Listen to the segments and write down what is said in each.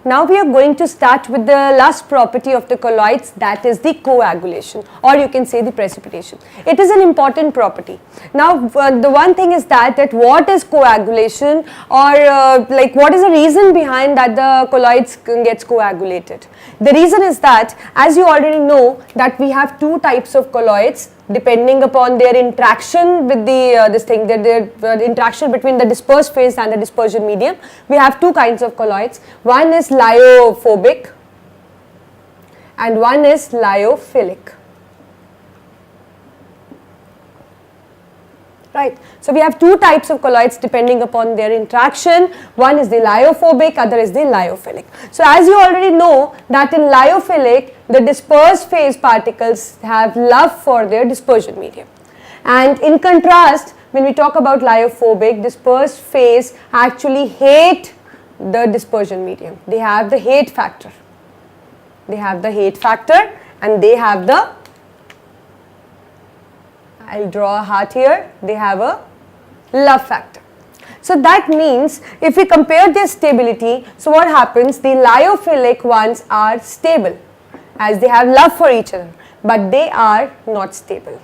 Now we are going to start with the last property of the colloids, that is the coagulation, or you can say the precipitation. It is an important property. Now the one thing is that what is coagulation, or like what is the reason behind that the colloids gets coagulated. The reason is that, as you already know, that we have two types of colloids depending upon their interaction with the interaction between the dispersed phase and the dispersion medium. We have two kinds of colloids. One is lyophobic and one is lyophilic. Right. So we have two types of colloids depending upon their interaction. One is the lyophobic, other is the lyophilic. So as you already know that in lyophilic, the dispersed phase particles have love for their dispersion medium. And in contrast, when we talk about lyophobic, dispersed phase actually hate the dispersion medium. They have the hate factor. They have the hate factor and they have the, I'll draw a heart here, they have a love factor. So that means if we compare their stability, so what happens, the lyophilic ones are stable as they have love for each other, but they are not stable.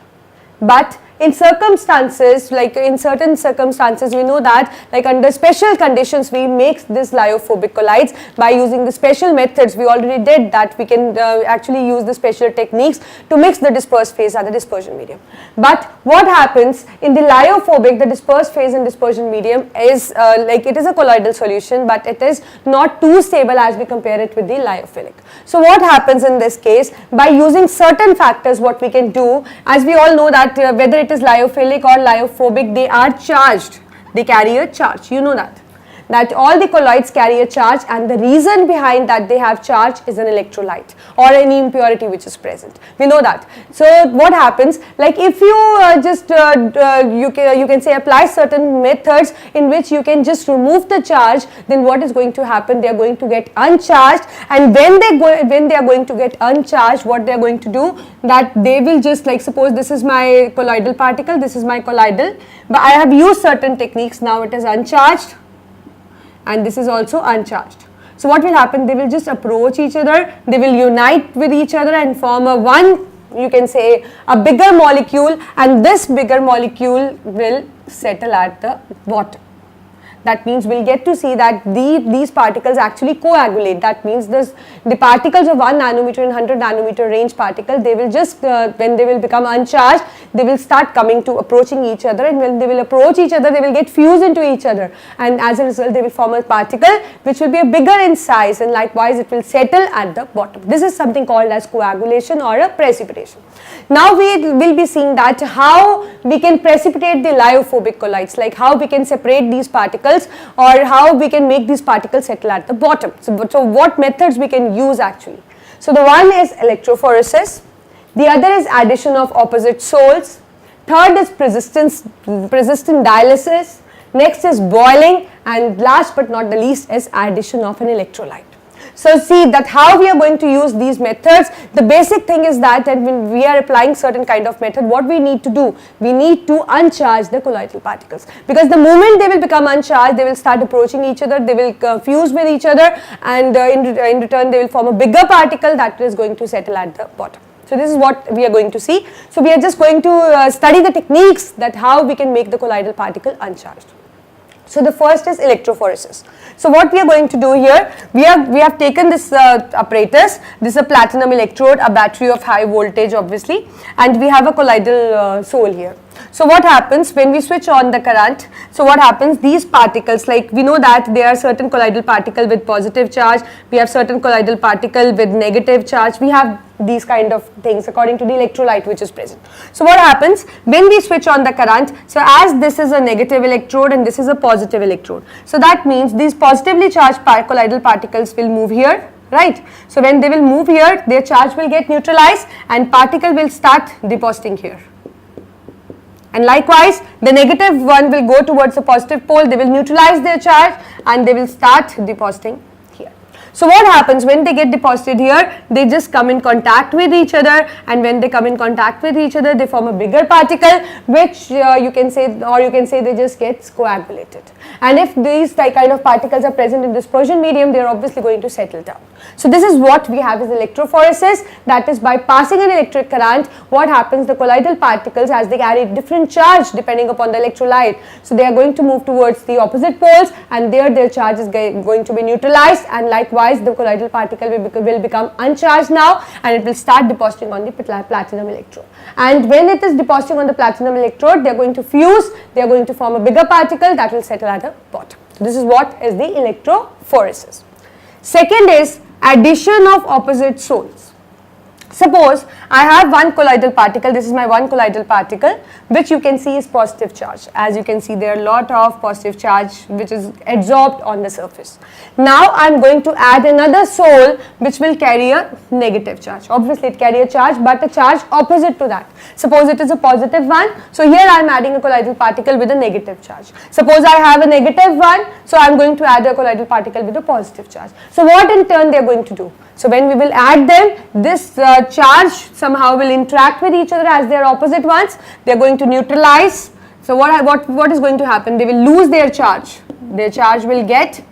But in circumstances, like in certain circumstances, we know that like under special conditions we make this lyophobic colloids by using the special methods. We already did that. We can actually use the special techniques to mix the dispersed phase and the dispersion medium. But what happens in the lyophobic, the dispersed phase and dispersion medium is like it is a colloidal solution, but it is not too stable as we compare it with the lyophilic. So what happens in this case, by using certain factors, what we can do, as we all know that whether it is lyophilic or lyophobic, they are charged, they carry a charge, you know that all the colloids carry a charge, and the reason behind that they have charge is an electrolyte or any impurity which is present. We know that. So what happens, like if you you can say apply certain methods in which you can just remove the charge, then what is going to happen, they are going to get uncharged, and when they are going to get uncharged, what they are going to do, that they will just, like suppose this is my colloidal particle, this is my colloidal, but I have used certain techniques, now it is uncharged and this is also uncharged. So what will happen, they will just approach each other, they will unite with each other and form a one, you can say a bigger molecule, and this bigger molecule will settle at the bottom. That means we'll get to see that these particles actually coagulate. That means the particles of 1 nanometer and 100 nanometer range particle, they will just when they will become uncharged, they will start coming to approaching each other, and when they will approach each other, they will get fused into each other, and as a result they will form a particle which will be a bigger in size, and likewise it will settle at the bottom. This is something called as coagulation or a precipitation. Now we will be seeing that how we can precipitate the lyophobic colloids, like how we can separate these particles or how we can make these particles settle at the bottom. So what methods we can use actually. So the one is electrophoresis, the other is addition of opposite soles, third is persistent dialysis, next is boiling, and last but not the least is addition of an electrolyte. So see that how we are going to use these methods. The basic thing is that when we are applying certain kind of method, what we need to do, we need to uncharge the colloidal particles, because the moment they will become uncharged, they will start approaching each other, they will fuse with each other, and in return they will form a bigger particle that is going to settle at the bottom. So this is what we are going to see. So we are just going to study the techniques that how we can make the colloidal particle uncharged. So the first is electrophoresis. So what we are going to do here, we have taken this apparatus. This is a platinum electrode, a battery of high voltage obviously, and we have a colloidal sole here. So what happens when we switch on the current, so what happens, these particles, like we know that there are certain colloidal particle with positive charge, we have certain colloidal particle with negative charge, we have these kind of things according to the electrolyte which is present. So what happens when we switch on the current, so as this is a negative electrode and this is a positive electrode, so that means these positively charged colloidal particles will move here, right? So when they will move here, their charge will get neutralized and particle will start depositing here. And likewise, the negative one will go towards the positive pole, they will neutralize their charge and they will start depositing here. So what happens when they get deposited here? They just come in contact with each other, and when they come in contact with each other, they form a bigger particle, which you can say they just gets coagulated. And if these kind of particles are present in dispersion medium, they are obviously going to settle down. So this is what we have as electrophoresis, that is by passing an electric current, what happens, the colloidal particles, as they carry different charge depending upon the electrolyte, so they are going to move towards the opposite poles, and there their charge is going to be neutralized, and likewise the colloidal particle will become uncharged now, and it will start depositing on the platinum electrode. And when it is depositing on the platinum electrode, they are going to fuse, they are going to form a bigger particle that will settle at the bottom. So this is what is the electrophoresis. Second is addition of opposite soles. Suppose I have one colloidal particle, this is my one colloidal particle, which you can see is positive charge. As you can see, there are a lot of positive charge which is adsorbed on the surface. Now I am going to add another sole which will carry a negative charge. Obviously it carry a charge, but a charge opposite to that. Suppose it is a positive one, so here I am adding a colloidal particle with a negative charge. Suppose I have a negative one, so I am going to add a colloidal particle with a positive charge. So what in turn they are going to do? So when we will add them, this charge somehow will interact with each other as they are opposite ones. They are going to neutralize. So what is going to happen? They will lose their charge. Their charge will get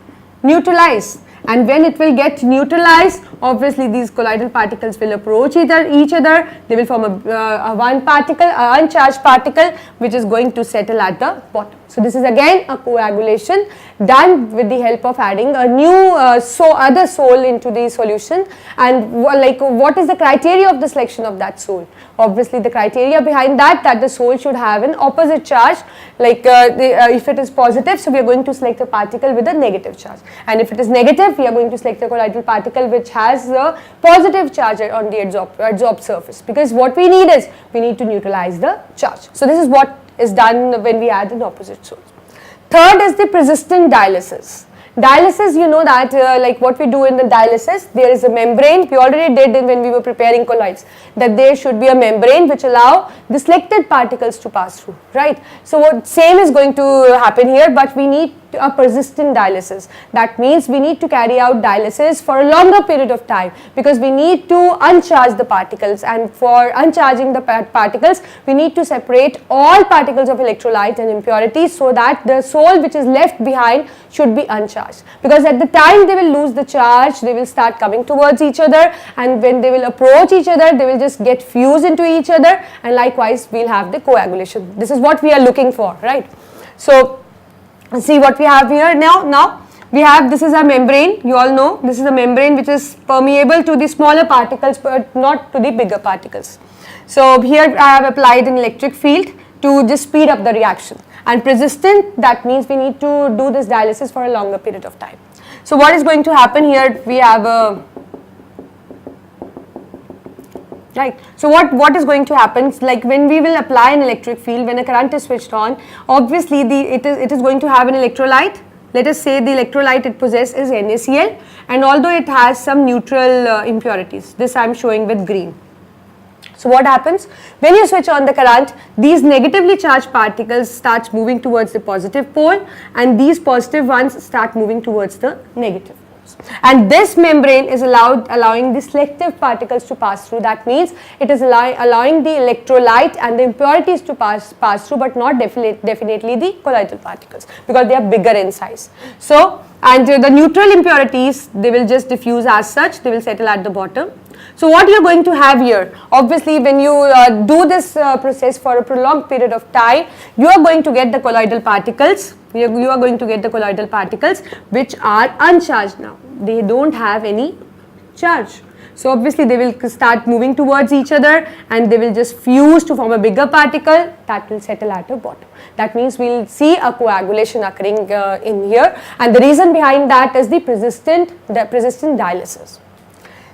neutralized, and when it will get neutralized, obviously these colloidal particles will approach each other. They will form a one particle, an uncharged particle, which is going to settle at the bottom. So this is again a coagulation done with the help of adding a new other sole into the solution. And what is the criteria of the selection of that sole? Obviously the criteria behind that the sole should have an opposite charge, if it is positive, so we are going to select a particle with a negative charge, and if it is negative, we are going to select a colloidal particle which has a positive charge on the adsorbed surface, because what we need is, we need to neutralize the charge. So this is what is done when we add an opposite source. Third is the persistent dialysis. Dialysis, you know that like what we do in the dialysis, there is a membrane. We already did it when we were preparing colloids, that there should be a membrane which allow the selected particles to pass through, right? So what same is going to happen here, but we need a persistent dialysis. That means we need to carry out dialysis for a longer period of time, because we need to uncharge the particles, and for uncharging the particles we need to separate all particles of electrolyte and impurities, so that the sole which is left behind should be uncharged, because at the time they will lose the charge, they will start coming towards each other, and when they will approach each other, they will just get fused into each other, and likewise we will have the coagulation. This is what we are looking for, right? So see what we have here now. We have, this is a membrane, you all know, this is a membrane which is permeable to the smaller particles but not to the bigger particles. So here I have applied an electric field to just speed up the reaction, and persistent, that means we need to do this dialysis for a longer period of time. So what is going to happen here, we have a right. So what is going to happen, like when we will apply an electric field, when a current is switched on, obviously it is going to have an electrolyte. Let us say the electrolyte it possesses is NaCl, and although it has some neutral impurities, this I am showing with green. So what happens, when you switch on the current, these negatively charged particles start moving towards the positive pole, and these positive ones start moving towards the negative. And this membrane is allowing the selective particles to pass through. That means it is allowing the electrolyte and the impurities to pass through, but not definitely the colloidal particles, because they are bigger in size. So, and the neutral impurities, they will just diffuse as such, they will settle at the bottom. So what you are going to have here, obviously when you do this process for a prolonged period of time, you are going to get the colloidal particles. You are going to get the colloidal particles which are uncharged now. They don't have any charge. So obviously they will start moving towards each other, and they will just fuse to form a bigger particle that will settle at the bottom. That means we will see a coagulation occurring in here, and the reason behind that is the persistent dialysis.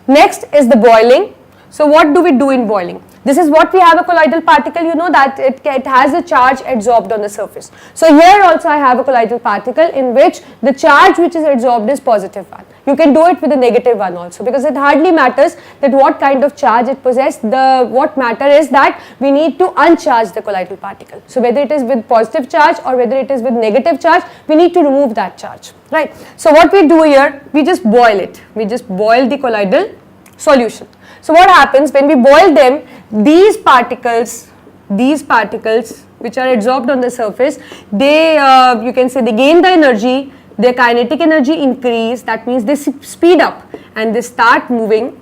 Next is the boiling. So what do we do in boiling? This is what we have a colloidal particle, you know that it has a charge adsorbed on the surface. So here also I have a colloidal particle in which the charge which is adsorbed is positive one. You can do it with a negative one also, because it hardly matters that what kind of charge it possesses. What matter is that we need to uncharge the colloidal particle. So whether it is with positive charge or whether it is with negative charge, we need to remove that charge, right? So what we do here, we just boil it. We just boil the colloidal solution. So what happens when we boil them, these particles which are adsorbed on the surface, they you can say they gain the energy, their kinetic energy increase, that means they speed up and they start moving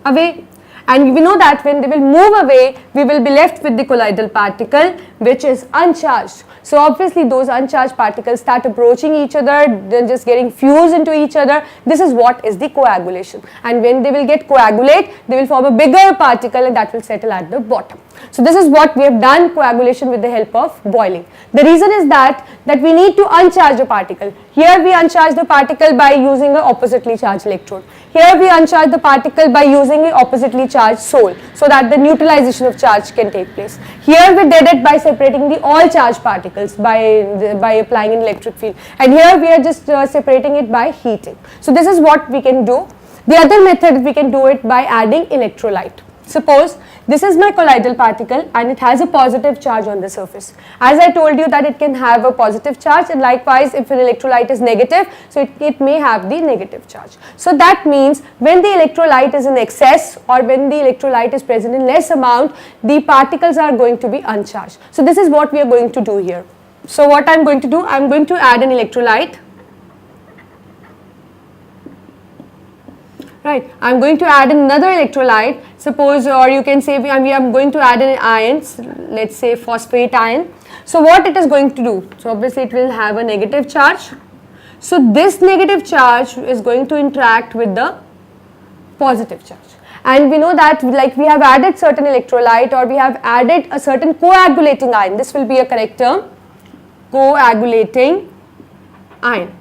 away. And we know that when they will move away, we will be left with the colloidal particle which is uncharged. So obviously those uncharged particles start approaching each other, then just getting fused into each other. This is what is the coagulation. And when they will get coagulate, they will form a bigger particle and that will settle at the bottom. So this is what we have done, coagulation with the help of boiling. The reason is that we need to uncharge a particle. Here we uncharge the particle by using an oppositely charged electrode. Here we uncharge the particle by using an oppositely charged soul, so that the neutralization of charge can take place. Here we did it by separating the all charged particles by applying an electric field, and here we are just separating it by heating. So this is what we can do. The other method, we can do it by adding electrolyte. Suppose this is my colloidal particle and it has a positive charge on the surface. As I told you that it can have a positive charge, and likewise if an electrolyte is negative, so it may have the negative charge. So that means when the electrolyte is in excess or when the electrolyte is present in less amount, the particles are going to be uncharged. So this is what we are going to do here. So what I am going to do, I am going to add an electrolyte. Right, I am going to add another electrolyte, suppose, or you can say we are going to add an ion, let's say phosphate ion. So what it is going to do? So obviously it will have a negative charge. So this negative charge is going to interact with the positive charge. And we know that like we have added certain electrolyte or we have added a certain coagulating ion. This will be a correct term, coagulating ion.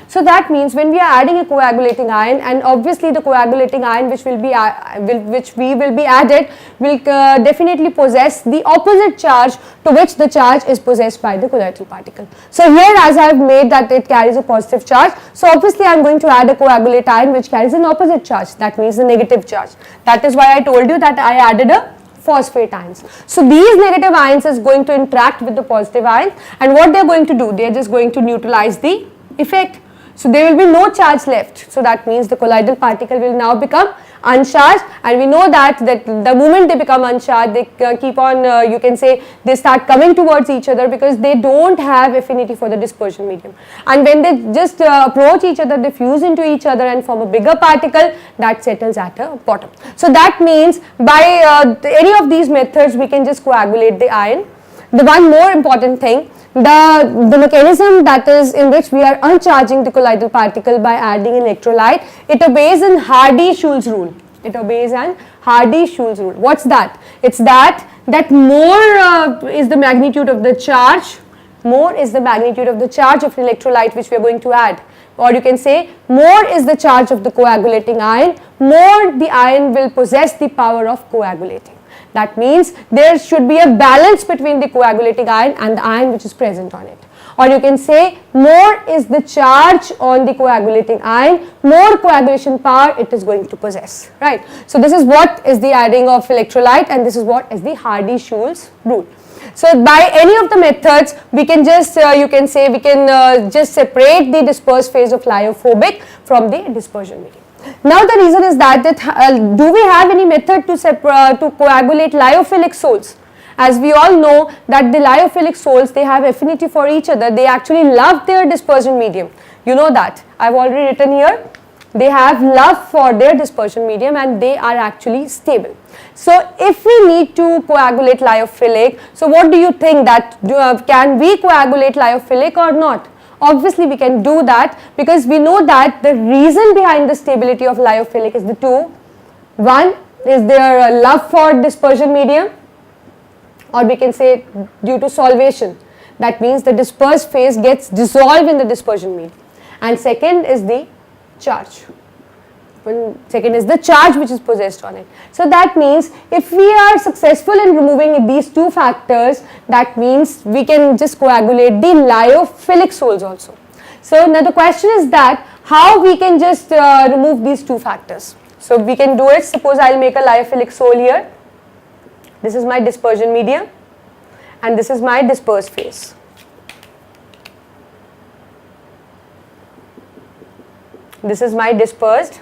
So that means when we are adding a coagulating ion, and obviously the coagulating ion which we will be added will definitely possess the opposite charge to which the charge is possessed by the colloidal particle. So here, as I have made that it carries a positive charge, so obviously I am going to add a coagulate ion which carries an opposite charge, that means the negative charge. That is why I told you that I added a phosphate ions. So these negative ions is going to interact with the positive ions, and what they are going to do, they are just going to neutralize the effect. So there will be no charge left. So that means the colloidal particle will now become uncharged, and we know that the moment they become uncharged, they keep on, you can say, they start coming towards each other because they don't have affinity for the dispersion medium. And when they just approach each other, they fuse into each other and form a bigger particle that settles at a bottom. So that means by any of these methods, we can just coagulate the ion. The one more important thing, the mechanism that is in which we are uncharging the colloidal particle by adding an electrolyte, it obeys an Hardy-Schulze rule. It obeys an Hardy-Schulze rule. What's that? It's that more is the magnitude of the charge, more is the magnitude of the charge of an electrolyte which we are going to add. Or you can say more is the charge of the coagulating ion, more the ion will possess the power of coagulating. That means there should be a balance between the coagulating ion and the ion which is present on it. Or you can say more is the charge on the coagulating ion, more coagulation power it is going to possess, right. So this is what is the adding of electrolyte, and this is what is the Hardy-Schulze rule. So by any of the methods, we can just you can say we can just separate the dispersed phase of lyophobic from the dispersion medium. Now the reason is that do we have any method to coagulate lyophilic sols? As we all know that the lyophilic sols, they have affinity for each other, they actually love their dispersion medium. You know that, I have already written here, they have love for their dispersion medium and they are actually stable. So if we need to coagulate lyophilic, so what do you think, that can we coagulate lyophilic or not? Obviously we can do that, because we know that the reason behind the stability of lyophilic is the two. One is their love for dispersion medium, or we can say due to solvation. That means the dispersed phase gets dissolved in the dispersion medium. And second is the charge. second is the charge which is possessed on it. So that means if we are successful in removing these two factors, that means we can just coagulate the lyophilic soles also. So now the question is that how we can just remove these two factors. So we can do it. Suppose I will make a lyophilic sole here. This is my dispersion medium and this is my dispersed phase. This is my dispersed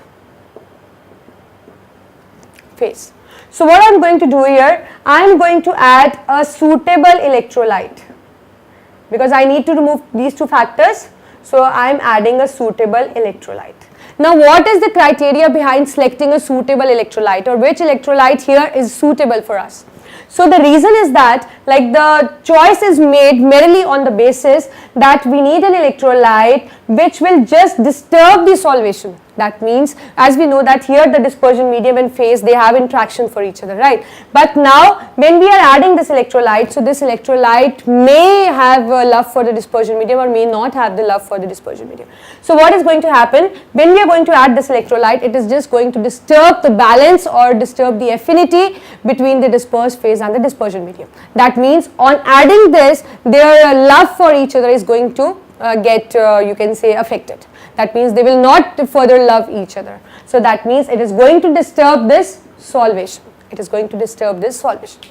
phase. So what I am going to do here, I am going to add a suitable electrolyte because I need to remove these two factors. So I am adding a suitable electrolyte. Now what is the criteria behind selecting a suitable electrolyte, or which electrolyte here is suitable for us? So the reason is that like the choice is made merely on the basis that we need an electrolyte which will just disturb the solvation. That means as we know that here the dispersion medium and phase, they have interaction for each other, right? But now when we are adding this electrolyte, so this electrolyte may have a love for the dispersion medium or may not have the love for the dispersion medium. So what is going to happen when we are going to add this electrolyte, it is just going to disturb the balance or disturb the affinity between the dispersed phase and the dispersion medium. That means on adding this, their love for each other is going to get you can say affected. That means they will not further love each other. So that means it is going to disturb this solvation. It is going to disturb this solvation.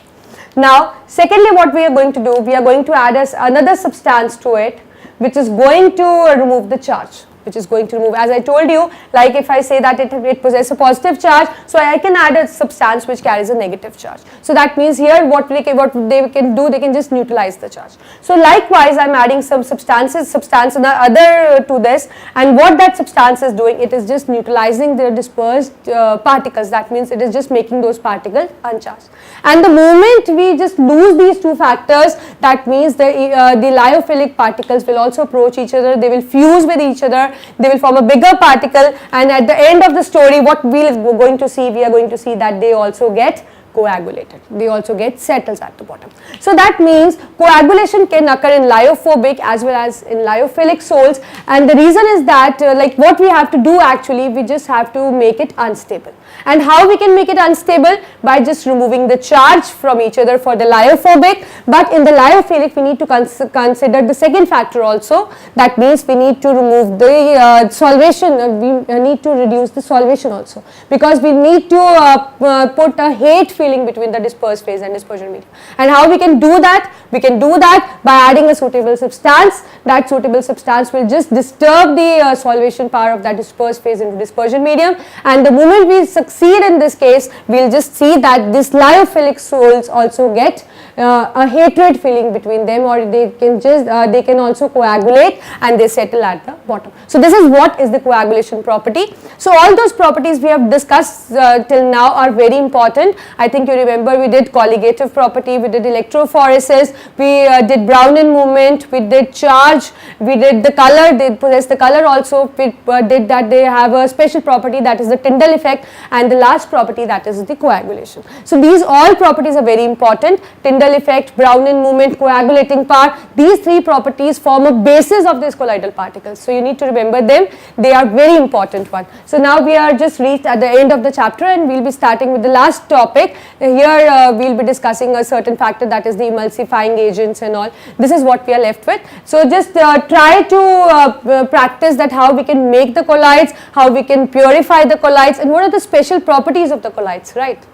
Now secondly, what we are going to do, we are going to add another substance to it which is going to remove the charge. Which is going to remove, as I told you, like if I say that it possesses a positive charge, so I can add a substance which carries a negative charge. So that means here what they can do, they can just neutralize the charge. So likewise I am adding some substance other to this, and what that substance is doing, it is just neutralizing the dispersed particles. That means it is just making those particles uncharged. And the moment we just lose these two factors, that means the lyophilic particles will also approach each other, they will fuse with each other, they will form a bigger particle, and at the end of the story what we are going to see that they also get coagulated. They also get settles at the bottom. So that means coagulation can occur in lyophobic as well as in lyophilic soles, and the reason is that like what we have to do actually, we just have to make it unstable. And how we can make it unstable? By just removing the charge from each other for the lyophobic, but in the lyophilic we need to consider the second factor also. That means we need to remove the solvation, we need to reduce the solvation also, because we need to put a hate feeling between the dispersed phase and dispersion medium. And how we can do that? We can do that by adding a suitable substance. That suitable substance will just disturb the solvation power of that dispersed phase into dispersion medium, and the moment we succeed in this case, we will just see that this lyophilic soles also get a hatred feeling between them, or they can also coagulate and they settle at the bottom. So this is what is the coagulation property. So all those properties we have discussed till now are very important. I think you remember we did colligative property, we did electrophoresis, we did Brownian movement, we did charge, we did the color, they possess the color also, we did that they have a special property, that is the Tyndall effect, and the last property, that is the coagulation. So these all properties are very important. Tyndall effect, Brownian movement, coagulating power, these three properties form a basis of these colloidal particles. So you need to remember them, they are very important one. So now we are just reached at the end of the chapter, and we will be starting with the last topic. Here we will be discussing a certain factor, that is the emulsifying agents and all. This is what we are left with. So just try to practice that how we can make the colloids, how we can purify the colloids, and what are the special properties of the colloids, right?